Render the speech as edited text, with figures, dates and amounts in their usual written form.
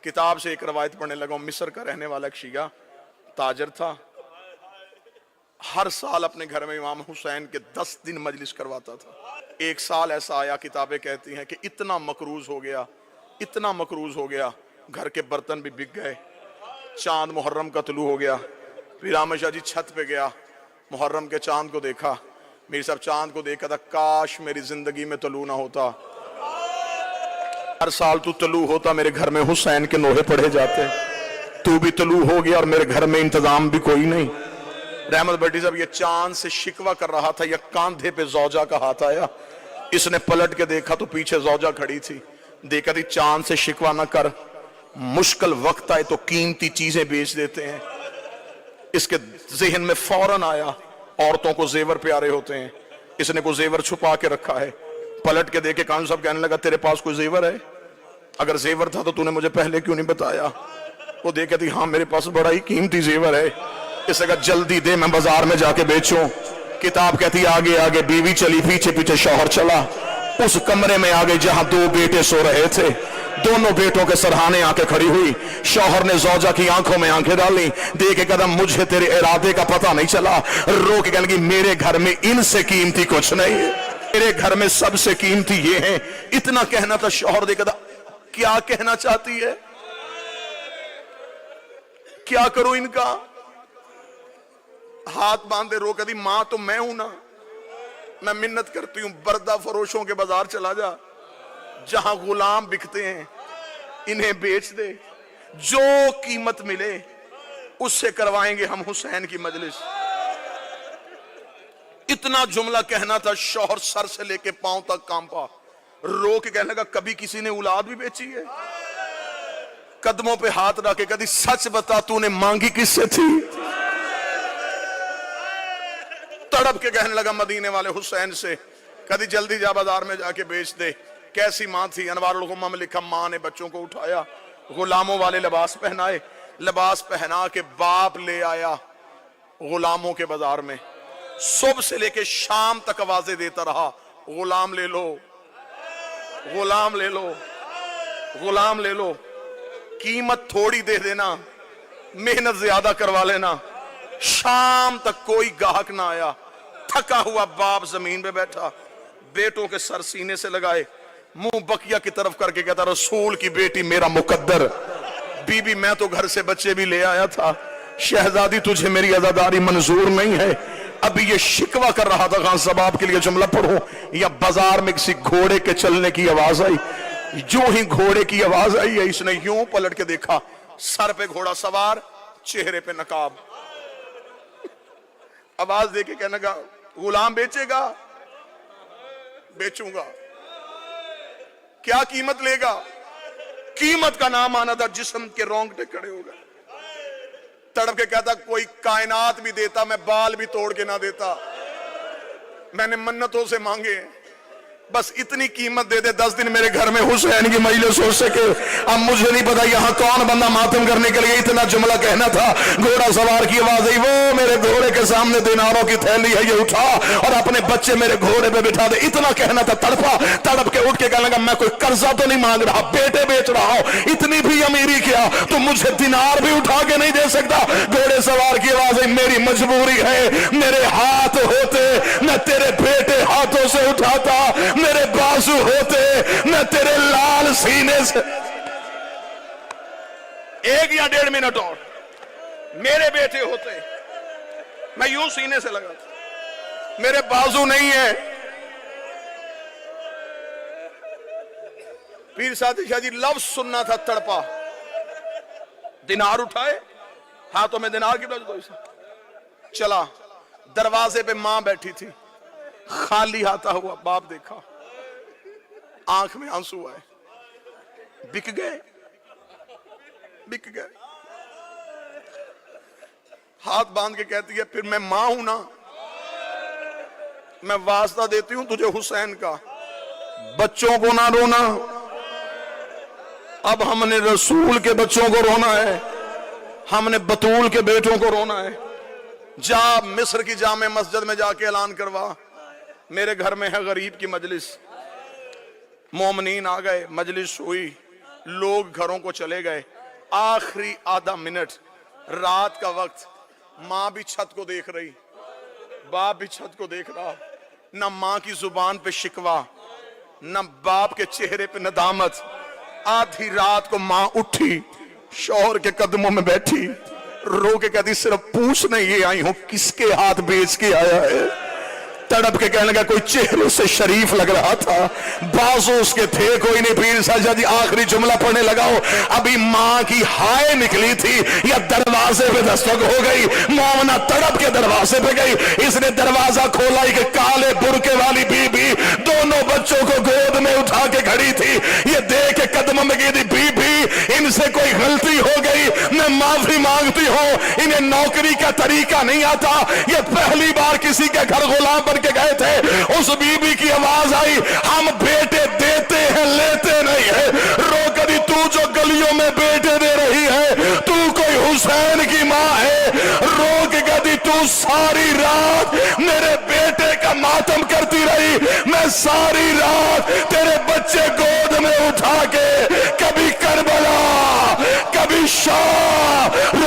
किताब से एक रवायत पढ़ने लगा हूं। मिस्र का रहने वाला एक शिया ताजर था। हर साल अपने घर में इमाम हुसैन के 10 दिन मजलिस करवाता था। एक साल ऐसा आया, किताबें कहती हैं कि इतना मकरूज हो गया, इतना मकरूज हो गया, घर के बर्तन भी बिक गए। चांद मुहर्रम का तुलू हो गया। फिर आमिर शाह जी छत पे गया, मुहर्रम के चांद को देखा। मेरी साहब चांद को देखा था, काश मेरी जिंदगी में तुलू ना होता, हर साल तू तलू होता, मेरे घर में हुसैन के नोहे पढ़े जाते। तू भी तलू हो गया और मेरे घर में इंतजाम भी कोई नहीं। रहमत भट्टी साहब ये चांद से शिकवा कर रहा था, या कांधे पे जौजा का हाथ आया। इसने पलट के देखा तो पीछे जौजा खड़ी थी। देखा थी चांद से शिकवा ना कर, मुश्किल वक्त आए तो कीमती चीजें बेच देते हैं। इसके जहन में फौरन आया, औरतों को जेवर प्यारे होते हैं, इसने कोई जेवर छुपा के रखा है। पलट के देखे, कान साहब कहने लगा तेरे पास कोई जेवर है? अगर जेवर था तो तूने मुझे पहले क्यों नहीं बताया? वो देखे थी हाँ मेरे पास बड़ा ही कीमती जेवर है। इसने कहा जल्दी दे, मैं बाजार में जाके बेचूं। किताब कहती आगे आगे बीवी चली, पीछे पीछे शौहर चला। उस कमरे में आ गए जहां 2 बेटे सो रहे थे। दोनों बेटों के सरहाने आके खड़ी हुई। शौहर ने जौजा की आंखों में आंखें डाली, देखे कदम मुझे तेरे इरादे का पता नहीं चला। रो के कहने लगी मेरे घर में इनसे कीमती कुछ नहीं है, मेरे घर में सबसे कीमती ये है। इतना कहना था। शौहर देखा था क्या कहना चाहती है, क्या करूं इनका? हाथ बांधे रो कहती मां तो मैं हूं ना, मैं मिन्नत करती हूं बर्दा फरोशों के बाजार चला जा, जहां गुलाम बिकते हैं इन्हें बेच दे, जो कीमत मिले उससे करवाएंगे हम हुसैन की मजलिस। इतना जुमला कहना था। शौहर सर से लेके पांव तक कांपा, रो के कहने लगा कभी किसी ने औलाद भी बेची है? कदमों पे हाथ रख के कभी सच बता तूने मांगी किससे थी? तड़प के कहने लगा मदीने वाले हुसैन से, कभी जल्दी जा बाजार में जाके बेच दे। कैसी मां थी? अनवारुल गुम्मा में लिखा मां ने बच्चों को उठाया, गुलामों वाले लिबास पहनाए, लिबास पहना के बाप ले आया गुलामों के बाजार में। सुबह से लेके शाम तक आवाजें देता रहा, गुलाम ले लो, गुलाम ले लो, गुलाम ले लो, कीमत थोड़ी दे देना, मेहनत ज्यादा करवा लेना। शाम तक कोई गाहक ना आया। थका हुआ बाप जमीन पे बैठा, बेटों के सर सीने से लगाए, मुंह बकिया की तरफ करके कहता रसूल की बेटी मेरा मुकद्दर। बीबी मैं तो घर से बच्चे भी ले आया था, शहजादी तुझे मेरी अज़ादारी मंजूर नहीं है। अभी ये शिकवा कर रहा था, खान साहब आपके लिए जुमला पढ़ो। या बाजार में किसी घोड़े के चलने की आवाज आई। जो ही घोड़े की आवाज आई है, इसने यूं पलट के देखा, सर पे घोड़ा सवार, चेहरे पे नकाब। आवाज देके कहने लगा गुलाम बेचेगा? बेचूंगा। क्या कीमत लेगा? कीमत का नाम आना था, जिस्म के रोंगटे खड़े हो गए। तड़प के कहता कोई कायनात भी देता, मैं बाल भी तोड़ के ना देता। मैंने मन्नतों से मांगे, बस इतनी कीमत दे दे 10 दिन मेरे घर में हुसैन की मजलिस हो सके। अब मुझे नहीं पता यहाँ कौन बंदा मातम करने के लिए इतना जुमला कहना था। घोड़ा सवार की आवाज आई, वो मेरे घोड़े के सामने दिनारों की थैली है, ये उठा और अपने बच्चे मेरे घोड़े पे बिठा दे। इतना कहना था। तड़पा, तड़प के उठ के कहने लगा मैं कोई कर्जा तो नहीं मांग रहा, बेटे बेच रहा हूं, इतनी भी अमीरी क्या तो मुझे दिनार भी उठा के नहीं दे सकता? घोड़े सवार की आवाज आई, मेरी मजबूरी है, मेरे हाथ होते मैं तेरे बेटे हाथों से उठाता, मेरे बाजू होते मैं तेरे लाल सीने से। 1 या 1.5 मिनट और मेरे बेटे होते मैं यूं सीने से लगाता, मेरे बाजू नहीं है। पीर सादी शाह जी लफ्ज सुनना था। तड़पा, दिनार उठाए, हाथों में दिनार की चला। दरवाजे पे मां बैठी थी, खाली हाथा हुआ बाप देखा, आंख में आंसू आए। बिक गए, बिक गए। हाथ बांध के कहती है फिर मैं मां हूं ना, मैं वास्ता देती हूं तुझे हुसैन का, बच्चों को ना रोना। अब हमने रसूल के बच्चों को रोना है, हमने बतूल के बेटों को रोना है। जा मिस्र की जामे मस्जिद में जाके ऐलान करवा मेरे घर में है गरीब की मजलिस। मोमनीन आ गए, मजलिस हुई, लोग घरों को चले गए, आखिरी आधा मिनट, रात का वक्त, माँ भी छत को देख रही, बाप भी छत को देख रहा, न माँ की जुबान पे शिकवा, न बाप के चेहरे पे नदामत। आधी रात को माँ उठी, शौहर के कदमों में बैठी, रो के कहती सिर्फ पूछने ये आई हूं किसके हाथ बेच के आया है। तड़प के कहने लगा कोई चेहरे से शरीफ लग रहा था, बाजू उसके थे कोई नहीं। पीर साहब जी आखिरी जुमला पढ़ने लगाओ, अभी माँ की हाय निकली थी या दरवाजे पे दस्तक हो गई, मोमना तड़प के दरवाजे पे गई। इसने दरवाजा खोला कि काले बुरके वाली बीबी दोनों बच्चों को गोद में उठा के खड़ी थी। ये देख के कदमों में गई थी, बीबी इनसे कोई गलती हो गई, मैं माफी मांगती हूँ, इन्हें नौकरी का तरीका नहीं आता, ये पहली बार किसी के घर गुलाम बन के गए थे। उस बीबी की आवाज आई, हम बेटे देते हैं लेते नहीं है। रो कदी तू जो गलियों में बेटे दे रही है, तू कोई हुसैन की माँ है। रो के कदी तू सारी रात मेरे बेटे का मातम करती रही, मैं सारी रात तेरे बच्चे गोद में उठा के कभी करबला कभी शाह